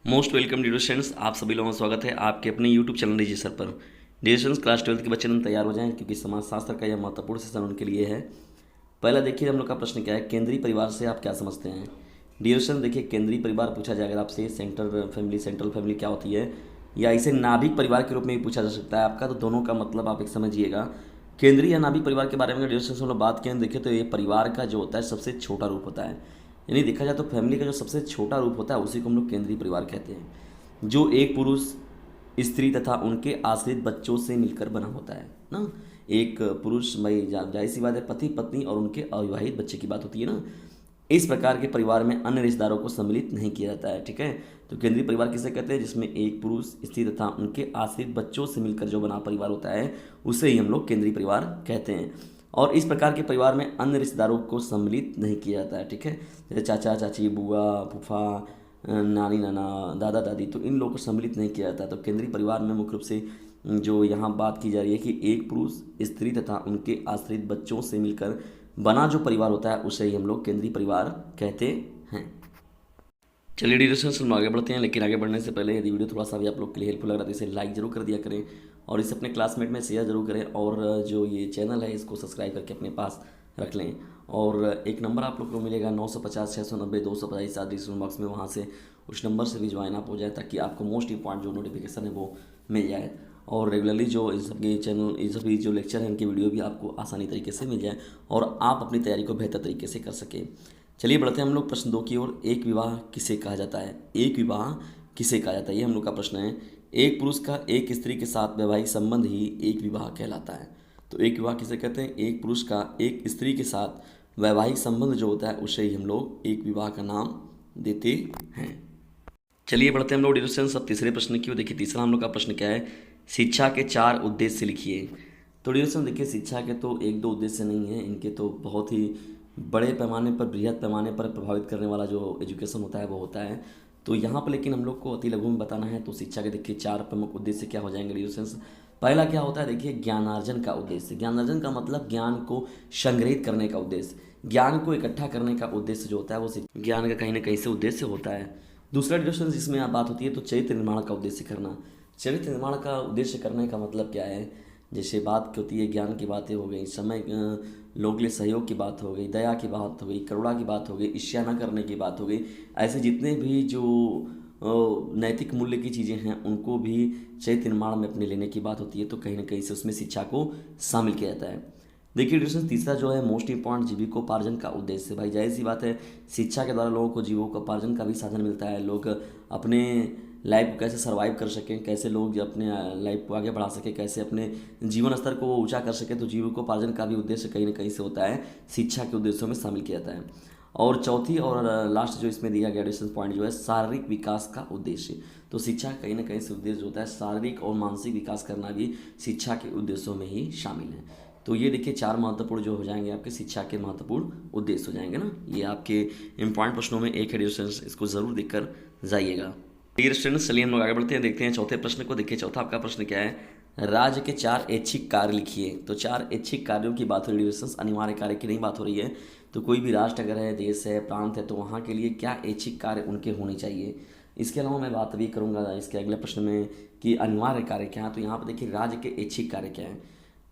Most welcome dear students, आप सभी लोगों का स्वागत है आपके अपने यूट्यूब चैनल डीजी सर पर। डियर स्टूडेंट्स, क्लास 12 के बच्चे हम तैयार हो जाएं क्योंकि समाजशास्त्र का यह महत्वपूर्ण सेशन उनके लिए है। पहला देखिए हम लोग का प्रश्न क्या है, केंद्रीय परिवार से आप क्या समझते हैं। डियर स्टूडेंट्स देखिए, केंद्रीय परिवार पूछा जाएगा अगर आपसे सेंट्रल फैमिली क्या होती है, या इसे नाभिक परिवार के रूप में भी पूछा जा सकता है आपका, तो दोनों का मतलब आप एक समझिएगा। केंद्रीय या नाभिक परिवार के बारे में डियर स्टूडेंट्स हम लोग बात करें देखें तो ये परिवार का जो होता है सबसे छोटा रूप होता है। यानी देखा जाए तो फैमिली का जो सबसे छोटा रूप होता है उसी को हम लोग केंद्रीय परिवार कहते हैं, जो एक पुरुष, स्त्री तथा उनके आश्रित बच्चों से मिलकर बना होता है ना। एक पुरुष, भाई जाहिर सी बात है, पति पत्नी और उनके अविवाहित बच्चे की बात होती है ना। इस प्रकार के परिवार में अन्य रिश्तेदारों को सम्मिलित नहीं किया जाता है। ठीक है, तो केंद्रीय परिवार किसे कहते हैं, जिसमें एक पुरुष, स्त्री तथा उनके आश्रित बच्चों से मिलकर जो बना परिवार होता है उसे ही हम लोग केंद्रीय परिवार कहते हैं। और इस प्रकार के परिवार में अन्य रिश्तेदारों को सम्मिलित नहीं किया जाता है। ठीक है, जैसे चाचा चाची, बुआ फूफा, नानी नाना, दादा दादी, तो इन लोगों को सम्मिलित नहीं किया जाता है। तो केंद्रीय परिवार में मुख्य रूप से जो यहाँ बात की जा रही है कि एक पुरुष, स्त्री तथा उनके आश्रित बच्चों से मिलकर बना जो परिवार होता है उसे ही हम लोग केंद्रीय परिवार कहते हैं। चलिए डियर स्टूडेंट्स, हम आगे बढ़ते हैं, लेकिन आगे बढ़ने से पहले यदि वीडियो थोड़ा सा भी आप लोग के लिए हेल्पफुल लग रहा है तो इसे लाइक जरूर कर दिया करें और इसे अपने क्लासमेट में शेयर जरूर करें, और जो ये चैनल है इसको सब्सक्राइब करके अपने पास रख लें। और एक नंबर आप लोग को मिलेगा 950 690 250 डिस्क्रिप्शन बॉक्स में, वहाँ से उस नंबर से भी ज्वाइन आप हो जाए ताकि आपको मोस्ट इंपॉर्टेंट जो नोटिफिकेशन है वो मिल जाए, और रेगुलरली जो इन सब चैनल, इन सभी जो लेक्चर हैं इनकी वीडियो भी आपको आसानी तरीके से मिल जाए और आप अपनी तैयारी को बेहतर तरीके से कर सकें। चलिए बढ़ते हैं हम लोग प्रश्न 2 की ओर। एक विवाह किसे कहा जाता है, एक विवाह किसे कहा जाता है, ये हम लोग का प्रश्न है। एक पुरुष का एक स्त्री के साथ वैवाहिक संबंध ही एक विवाह कहलाता है। तो एक विवाह किसे कहते हैं, एक पुरुष का एक स्त्री के साथ वैवाहिक संबंध जो होता है उसे ही हम लोग एक विवाह का नाम देते हैं। चलिए बढ़ते हैं हम लोग डिस्कशन सब तीसरे प्रश्न की ओर। देखिए तीसरा हम लोग का प्रश्न क्या है, शिक्षा के 4 उद्देश्य लिखिए। तो डिस्कशन देखिए, शिक्षा के तो एक दो उद्देश्य नहीं है, इनके तो बहुत ही बड़े पैमाने पर, बृहद पैमाने पर प्रभावित करने वाला जो एजुकेशन होता है वो होता है। तो यहाँ पर लेकिन हम लोग को अति लघु में बताना है, तो शिक्षा के देखिए 4 प्रमुख उद्देश्य क्या हो जाएंगे डिस्कशन। पहला क्या होता है, देखिए ज्ञानार्जन का उद्देश्य। ज्ञानार्जन का मतलब ज्ञान को संग्रहित करने का उद्देश्य, ज्ञान को इकट्ठा करने का उद्देश्य जो होता है वो ज्ञान का कहीं ना कहीं से उद्देश्य होता है। दूसरा डिस्कशन जिसमें आप बात होती है तो चरित्र निर्माण का उद्देश्य करना। चरित्र निर्माण का उद्देश्य करने का मतलब क्या है, जैसे बात होती है ज्ञान की बातें हो गई, समय लोगों के लिए सहयोग की बात हो गई, दया की बात हो गई, करुणा की बात हो गई, ईर्ष्या न करने की बात हो गई, ऐसे जितने भी जो नैतिक मूल्य की चीज़ें हैं उनको भी चरित्र निर्माण में अपने लेने की बात होती है। तो कहीं ना कहीं से उसमें शिक्षा को शामिल किया जाता है। देखिए डिस्कशन तीसरा जो है मोस्ट इंपॉर्टेंट, जीविकोपार्जन का उद्देश्य। भाई जाहिर सी बात है, शिक्षा के द्वारा लोगों को जीविकोपार्जन का भी साधन मिलता है। लोग अपने लाइफ को कैसे सर्वाइव कर सकें, कैसे लोग अपने लाइफ को आगे बढ़ा सकें, कैसे अपने जीवन स्तर को ऊंचा कर सकें, तो जीविकोपार्जन का भी उद्देश्य कहीं ना कहीं से होता है, शिक्षा के उद्देश्यों में शामिल किया जाता है। और चौथी और लास्ट जो इसमें दिया गया डिस्कशन पॉइंट जो है शारीरिक विकास का उद्देश्य। तो शिक्षा कहीं ना कहीं से उद्देश्य होता है शारीरिक और मानसिक विकास करना भी शिक्षा के उद्देश्यों में ही शामिल है। तो ये देखिए 4 महत्वपूर्ण जो हो जाएंगे आपके शिक्षा के महत्वपूर्ण उद्देश्य हो जाएंगे ना। ये आपके इंपॉर्टेंट प्रश्नों में एक है डिस्कशन, इसको जरूर देखकर जाइएगा। डियर स्टूडेंट्स, चलिए हम लोग आगे बढ़ते हैं, देखते हैं चौथे प्रश्न को। देखिए चौथा आपका प्रश्न क्या है, राज्य के 4 ऐच्छिक कार्य लिखिए। तो 4 ऐच्छिक कार्यों की बात हो रही है, अनिवार्य कार्य की नहीं बात हो रही है। तो कोई भी राष्ट्र अगर है, देश है, प्रांत है, तो वहाँ के लिए क्या ऐच्छिक कार्य उनके होने चाहिए। इसके अलावा मैं बात भी करूँगा इसके अगले प्रश्न में कि अनिवार्य कार्य क्या है। तो यहाँ पर देखिए राज्य के ऐच्छिक कार्य क्या है।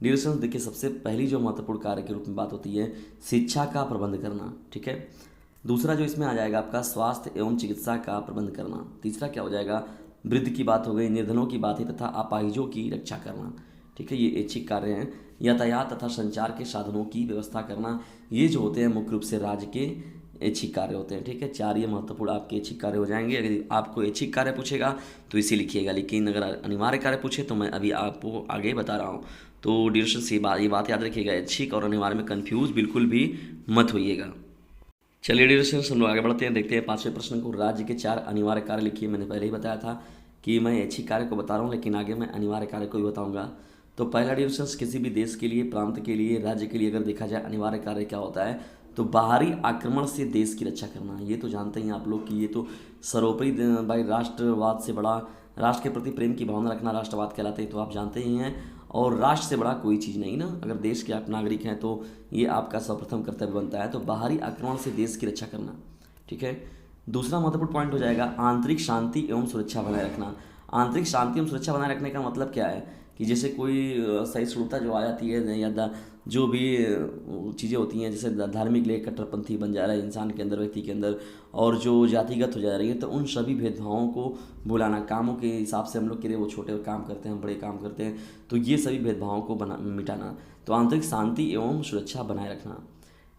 डियर स्टूडेंट्स देखिए, सबसे पहली जो महत्वपूर्ण कार्य के रूप में बात होती है शिक्षा का प्रबंध करना। ठीक है, दूसरा जो इसमें आ जाएगा आपका स्वास्थ्य एवं चिकित्सा का प्रबंध करना। तीसरा क्या हो जाएगा, वृद्ध की बात हो गई, निर्धनों की बात है, तथा अपाहिजों की रक्षा करना। ठीक है, ये ऐच्छिक कार्य हैं। यातायात तथा संचार के साधनों की व्यवस्था करना, ये जो होते हैं मुख्य रूप से राज्य के ऐच्छिक कार्य होते हैं। ठीक है, 4 ये महत्वपूर्ण आपके ऐच्छिक कार्य हो जाएंगे। अगर आपको ऐच्छिक कार्य पूछेगा तो इसे लिखिएगा, लेकिन अगर अनिवार्य कार्य पूछे तो मैं अभी आपको आगे बता रहा हूँ। तो डिस्कशन से ये बात याद रखिएगा, ऐच्छिक और अनिवार्य में कन्फ्यूज बिल्कुल भी मत होइएगा। चलिए डियर स्टूडेंट्स, हम लोग आगे बढ़ते हैं, देखते हैं 5वें प्रश्न को। राज्य के 4 अनिवार्य कार्य लिखिए। मैंने पहले ही बताया था कि मैं ऐच्छिक कार्य को बता रहा हूँ, लेकिन आगे मैं अनिवार्य कार्य को भी बताऊंगा। तो पहला डियर स्टूडेंट्स, किसी भी देश के लिए, प्रांत के लिए, राज्य के लिए अगर देखा जाए अनिवार्य कार्य क्या होता है, तो बाहरी आक्रमण से देश की रक्षा करना। ये तो जानते ही आप लोग कि ये तो सर्वोपरि भाई राष्ट्रवाद से बड़ा, राष्ट्र के प्रति प्रेम की भावना रखना राष्ट्रवाद कहलाते हैं, तो आप जानते ही हैं। और राष्ट्र से बड़ा कोई चीज़ नहीं ना, अगर देश के आप नागरिक हैं तो ये आपका सर्वप्रथम कर्तव्य बनता है। तो बाहरी आक्रमण से देश की रक्षा करना। ठीक है, दूसरा महत्वपूर्ण पॉइंट हो जाएगा आंतरिक शांति एवं सुरक्षा बनाए रखना। आंतरिक शांति एवं सुरक्षा बनाए रखने का मतलब क्या है कि जैसे कोई सहिष्णुता जो आ जाती है या जो भी चीज़ें होती हैं, जैसे धार्मिक लिए कट्टरपंथी बन जा रहा है इंसान के अंदर, व्यक्ति के अंदर, और जो जातिगत हो जा रही है, तो उन सभी भेदभावों को भुलाना। कामों के हिसाब से हम लोग के लिए वो छोटे काम करते हैं, बड़े काम करते हैं, तो ये सभी भेदभावों को मिटाना। तो आंतरिक शांति एवं सुरक्षा बनाए रखना।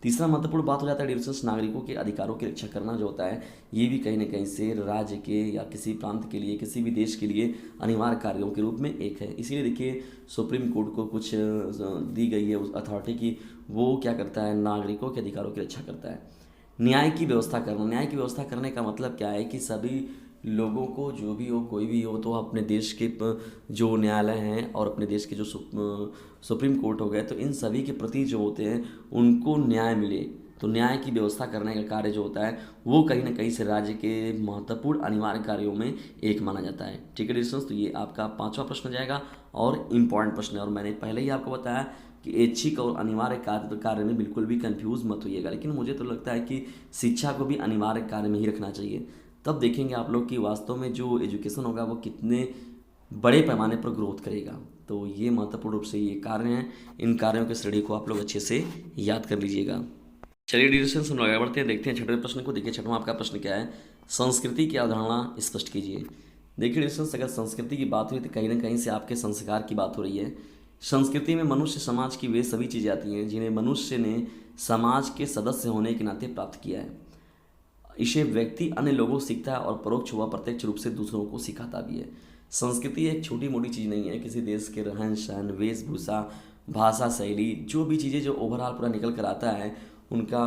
तीसरा महत्वपूर्ण बात हो जाता है डिफेंस, नागरिकों के अधिकारों की रक्षा करना जो होता है, ये भी कहीं ना कहीं से राज्य के या किसी प्रांत के लिए, किसी भी देश के लिए अनिवार्य कार्यों के रूप में एक है। इसीलिए देखिए सुप्रीम कोर्ट को कुछ दी गई है उस अथॉरिटी की, वो क्या करता है, नागरिकों के अधिकारों की रक्षा करता है। न्याय की व्यवस्था करना। न्याय की व्यवस्था करने का मतलब क्या है कि सभी लोगों को, जो भी हो, कोई भी हो, तो अपने देश के जो न्यायालय हैं और अपने देश के जो सुप्रीम कोर्ट हो गए, तो इन सभी के प्रति जो होते हैं उनको न्याय मिले। तो न्याय की व्यवस्था करने का कार्य जो होता है वो कहीं ना कहीं से राज्य के महत्वपूर्ण अनिवार्य कार्यों में एक माना जाता है। ठीक है डिस्टेंस, तो ये आपका पांचवा प्रश्न जाएगा और इम्पॉर्टेंट प्रश्न है। और मैंने पहले ही आपको बताया कि ऐच्छिक और अनिवार्य कार्य में बिल्कुल भी कंफ्यूज मत होइएगा, लेकिन मुझे तो लगता है कि शिक्षा को भी अनिवार्य कार्य में ही रखना चाहिए। तब देखेंगे आप लोग कि वास्तव में जो एजुकेशन होगा वो कितने बड़े पैमाने पर ग्रोथ करेगा। तो ये महत्वपूर्ण रूप से ये कार्य हैं, इन कार्यों के श्रेणी को आप लोग अच्छे से याद कर लीजिएगा। चलिए डिस्कशन हम आगे बढ़ते हैं, देखते हैं छठवें प्रश्न को। देखिए छठवां आपका प्रश्न क्या है, संस्कृति की अवधारणा स्पष्ट कीजिए। देखिए डिस्कशन, अगर संस्कृति की बात हुई तो कहीं ना कहीं से आपके संस्कार की बात हो रही है। संस्कृति में मनुष्य समाज की वे सभी चीज़ें आती हैं जिन्हें मनुष्य ने समाज के सदस्य होने के नाते प्राप्त किया है। इसे व्यक्ति अन्य लोगों से सीखता है और परोक्ष व प्रत्यक्ष रूप से दूसरों को सिखाता भी है। संस्कृति एक छोटी मोटी चीज़ नहीं है, किसी देश के रहन सहन, वेशभूषा, भाषा शैली, जो भी चीज़ें जो ओवरऑल पूरा निकल कर आता है, उनका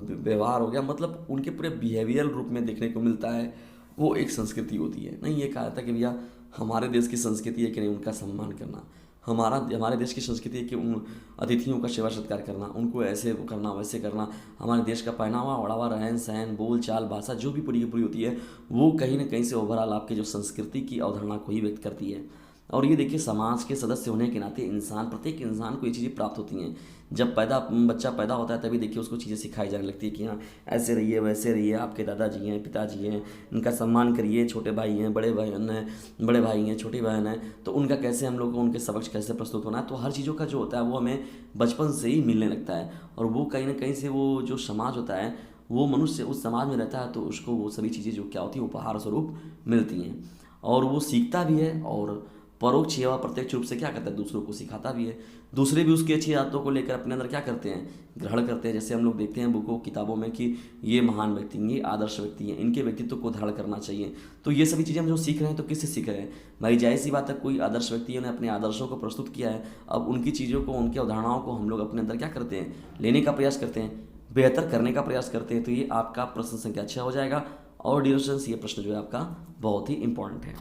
व्यवहार हो गया, मतलब उनके पूरे बिहेवियरल रूप में देखने को मिलता है, वो एक संस्कृति होती है। नहीं ये कहा था कि भैया हमारे देश की संस्कृति है कि नहीं उनका सम्मान करना, हमारे देश की संस्कृति है कि उन अतिथियों का सेवा सत्कार करना, उनको ऐसे करना वैसे करना। हमारे देश का पहनावा ओढ़ावा, रहन सहन, बोल चाल, भाषा जो भी पूरी की पूरी होती है, वो कहीं ना कहीं से ओवरऑल आपकी जो संस्कृति की अवधारणा को ही व्यक्त करती है। और ये देखिए समाज के सदस्य होने के नाते प्रत्येक इंसान को ये चीज़ें प्राप्त होती हैं। जब बच्चा पैदा होता है तभी देखिए उसको चीज़ें सिखाई जाने लगती है कि हाँ ऐसे रहिए वैसे रहिए, आपके दादाजी हैं, पिताजी हैं, इनका सम्मान करिए, छोटे भाई हैं, बड़े बहन हैं, बड़े भाई हैं, छोटी बहन है, तो उनका कैसे हम लोग को उनके समक्ष कैसे प्रस्तुत होना है। तो हर चीज़ों का जो होता है वो हमें बचपन से ही मिलने लगता है, और वो कहीं ना कहीं से वो जो समाज होता है, वो मनुष्य उस समाज में रहता है तो उसको वो सभी चीज़ें जो क्या होती हैं उपहार स्वरूप मिलती हैं, और वो सीखता भी है और परोक्ष या प्रत्यक्ष रूप से क्या करता है दूसरों को सिखाता भी है। दूसरे भी उसकी अच्छी आदतों को लेकर अपने अंदर क्या करते हैं, ग्रहण करते हैं। जैसे हम लोग देखते हैं बुकों किताबों में कि ये महान व्यक्ति हैं, ये आदर्श व्यक्ति हैं, इनके व्यक्तित्व को धारण करना चाहिए। तो ये सभी चीज़ें हम जो सीख रहे हैं तो किससे सीख रहे हैं भाई, जाहिर सी बात है कोई आदर्श व्यक्ति ने अपने आदर्शों को प्रस्तुत किया है, अब उनकी चीज़ों को, उनकी अवधारणाओं को हम लोग अपने अंदर क्या करते हैं, लेने का प्रयास करते हैं, बेहतर करने का प्रयास करते हैं। तो ये आपका प्रश्न संख्या 6 हो जाएगा। और डियर ये प्रश्न जो है आपका बहुत ही इंपॉर्टेंट है।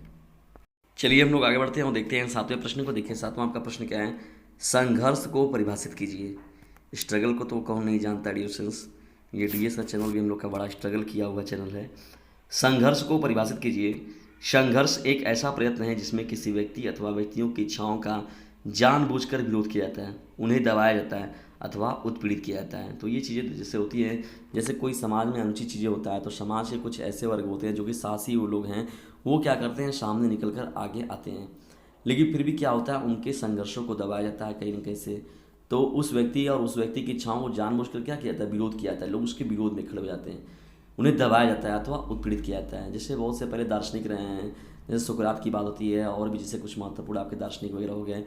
चलिए हम लोग आगे बढ़ते हैं और देखते हैं सातवें प्रश्न को। देखिए सातवां आपका प्रश्न क्या है, संघर्ष को परिभाषित कीजिए। स्ट्रगल को तो कौन नहीं जानता डियोसेंस, ये डीएस का चैनल भी हम लोग का बड़ा स्ट्रगल किया हुआ चैनल है। संघर्ष को परिभाषित कीजिए। संघर्ष एक ऐसा प्रयत्न है जिसमें किसी व्यक्ति अथवा व्यक्तियों की इच्छाओं का जानबूझकर विरोध किया जाता है, उन्हें दबाया जाता है अथवा उत्पीड़ित किया जाता है। तो ये चीज़ें जैसे होती है, जैसे कोई समाज में अनुचित चीज़ें होता है तो समाज के कुछ ऐसे वर्ग होते हैं जो कि साहसी वो लोग हैं, वो क्या करते हैं सामने निकल कर आगे आते हैं, लेकिन फिर भी क्या होता है उनके संघर्षों को दबाया जाता है कहीं ना कहीं से। तो उस व्यक्ति और उस व्यक्ति की इच्छाओं को जानबूझकर क्या किया जाता है, विरोध किया जाता है, लोग उसके विरोध में खड़े हो जाते हैं, उन्हें दबाया जाता है अथवा उत्पीड़ित किया जाता है। जैसे बहुत से पहले दार्शनिक रहे हैं, जैसे सुकरात की बात होती है, और भी जैसे कुछ महत्वपूर्ण आपके दार्शनिक वगैरह हो गए,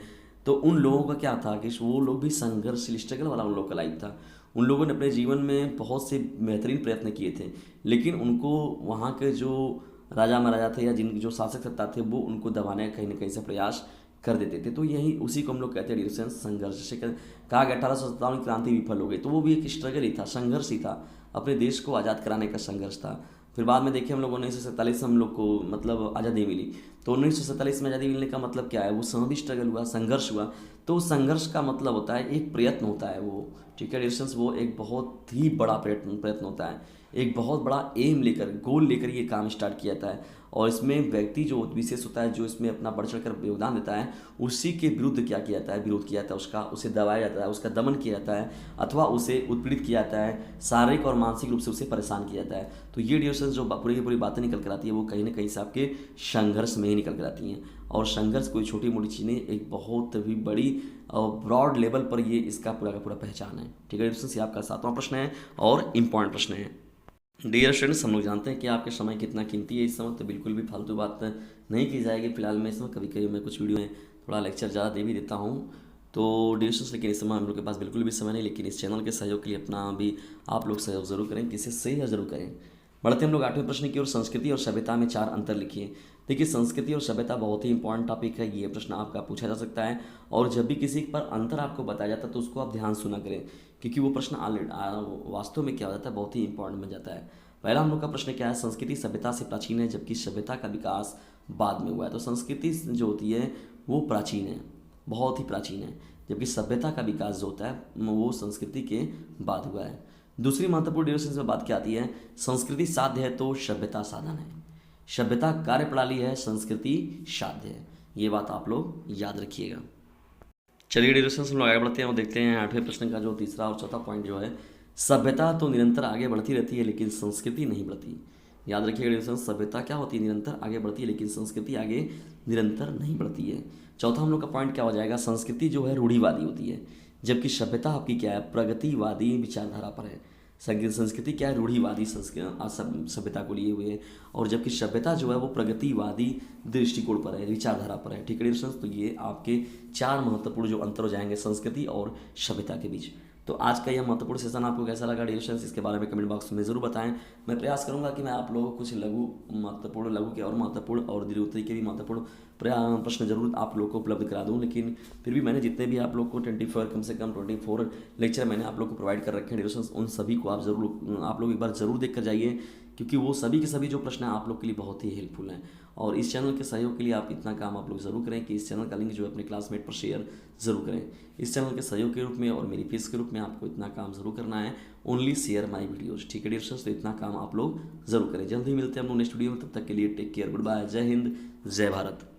तो उन लोगों का क्या था कि वो लोग भी संघर्षशील स्ट्रगल वाला उन लोग का लाइफ था। उन लोगों ने अपने जीवन में बहुत से बेहतरीन प्रयत्न किए थे, लेकिन उनको वहाँ के जो राजा महाराजा थे या जिन जो शासक सत्ता थे वो उनको दबाने का कहीं ना कहीं से प्रयास कर देते थे। तो यही उसी को हम लोग कहते हैं डिविजन संघर्ष। जैसे कहा गया 1857 क्रांति विफल हो गई, तो वो भी एक स्ट्रगल ही था, संघर्ष ही था, अपने देश को आज़ाद कराने का संघर्ष था। फिर बाद में देखिए हम लोग 1947 हम लोग को मतलब आज़ादी मिली, तो 1947 में आज़ादी मिलने का मतलब क्या है, वो समय भी स्ट्रगल हुआ, संघर्ष हुआ। तो संघर्ष का मतलब होता है एक प्रयत्न होता है वो, ठीक है डिस्टेंस, वो एक बहुत ही बड़ा प्रयत्न होता है एक बहुत बड़ा एम लेकर, गोल लेकर ये काम स्टार्ट किया जाता है। और इसमें व्यक्ति जो विशेष होता है, जो इसमें अपना बढ़ चढ़ कर योगदान देता है, उसी के विरुद्ध क्या किया जाता है, विरोध किया जाता है उसका, उसे दबाया जाता है, उसका दमन किया जाता है, अथवा उसे उत्पीड़ित किया जाता है, शारीरिक और मानसिक रूप से उसे परेशान किया जाता है। तो ये डिस्कशन जो पूरी की पूरी बातें निकल कर आती है, वो कहीं ना कहीं से आपके संघर्ष में ही निकल कर आती हैं। और संघर्ष कोई छोटी मोटी चीज़ नहीं, एक बहुत भी बड़ी और ब्रॉड लेवल पर ये इसका पूरा का पूरा पहचान है। ठीक है डिस्कशन, ये आपका 7वां प्रश्न है और इम्पॉर्टेंट प्रश्न है। डियर स्टूडेंट्स, हम लोग जानते हैं कि आपके समय कितना कीमती है इस समय, तो बिल्कुल भी फालतू बात नहीं की जाएगी फिलहाल में इसमें। कभी कभी मैं कुछ वीडियो में थोड़ा लेक्चर ज़्यादा दे भी देता हूँ, तो डियर स्टूडेंट्स, लेकिन इस समय हम लोग के पास बिल्कुल भी समय नहीं। लेकिन इस चैनल के सहयोग के लिए अपना भी आप लोग सहयोग जरूर करें, किसी से ही जरूर करें। बढ़ते हम लोग 8वें प्रश्न की ओर। संस्कृति और सभ्यता में 4 अंतर लिखिए। देखिए, संस्कृति और सभ्यता बहुत ही इंपॉर्टेंट टॉपिक है, ये प्रश्न आपका पूछा जा सकता है। और जब भी किसी पर अंतर आपको बताया जाता है तो उसको आप ध्यान सुना करें, क्योंकि वो प्रश्न वास्तव में क्या हो जाता है, बहुत ही इंपॉर्टेंट बन जाता है। पहला हम लोग का प्रश्न क्या है, संस्कृति सभ्यता से प्राचीन है जबकि सभ्यता का विकास बाद में हुआ है। तो संस्कृति जो होती है वो प्राचीन है, बहुत ही प्राचीन है, जबकि सभ्यता का विकास जो होता है वो संस्कृति के बाद हुआ है। दूसरी महत्वपूर्ण डिविजन में बात क्या आती है, संस्कृति साध्य है तो सभ्यता साधन है। सभ्यता कार्यप्रणाली है, संस्कृति साध्य है। ये बात आप लोग याद रखिएगा। चलिए डिविजन हम लोग आगे बढ़ते हैं और देखते हैं 8वें प्रश्न का जो तीसरा और चौथा पॉइंट जो है, सभ्यता तो निरंतर आगे बढ़ती रहती है लेकिन संस्कृति नहीं बढ़ती। याद रखिएगा डिविजन, सभ्यता क्या होती है, निरंतर आगे बढ़ती है लेकिन संस्कृति आगे निरंतर नहीं बढ़ती है। चौथा हम लोग का पॉइंट क्या हो जाएगा, संस्कृति जो है रूढ़िवादी होती है जबकि सभ्यता आपकी क्या है, प्रगतिवादी विचारधारा पर है। संस्कृति क्या है, रूढ़िवादी सभ्यता को लिए हुए है, और जबकि सभ्यता जो है वो प्रगतिवादी दृष्टिकोण पर है, विचारधारा पर है। ठीक है डिविजन, तो ये आपके 4 महत्वपूर्ण जो अंतर हो जाएंगे संस्कृति और सभ्यता के बीच। तो आज का यह महत्वपूर्ण सेशन आपको कैसा लगा डिविजन्स, इसके बारे में कमेंट बॉक्स में ज़रूर बताएं। मैं प्रयास करूंगा कि मैं आप लोगों को कुछ लघु के और महत्वपूर्ण और दीर्घोत्तरी के भी महत्वपूर्ण प्रश्न जरूर आप लोग को उपलब्ध करा दूं। लेकिन फिर भी मैंने जितने भी आप लोग को 24 कम से कम 24 लेक्चर मैंने आप लोग को प्रोवाइड कर रखे हैं डिविजन्स, उन सभी को आप लोग एक बार ज़रूर देख कर जाइए, क्योंकि वो सभी के सभी जो प्रश्न हैं आप लोग के लिए बहुत ही हेल्पफुल हैं। और इस चैनल के सहयोग के लिए आप इतना काम आप लोग ज़रूर करें कि इस चैनल का लिंक जो है अपने क्लासमेट पर शेयर ज़रूर करें। इस चैनल के सहयोग के रूप में और मेरी फीस के रूप में आपको इतना काम ज़रूर करना है, ओनली शेयर माई वीडियोज़। ठीक है डियर, तो इतना काम आप लोग ज़रूर करें। जल्द ही मिलते हैं हम लोग नेक्स्ट वीडियो में, तब तक के लिए टेक केयर, गुड बाय, जय हिंद, जय भारत।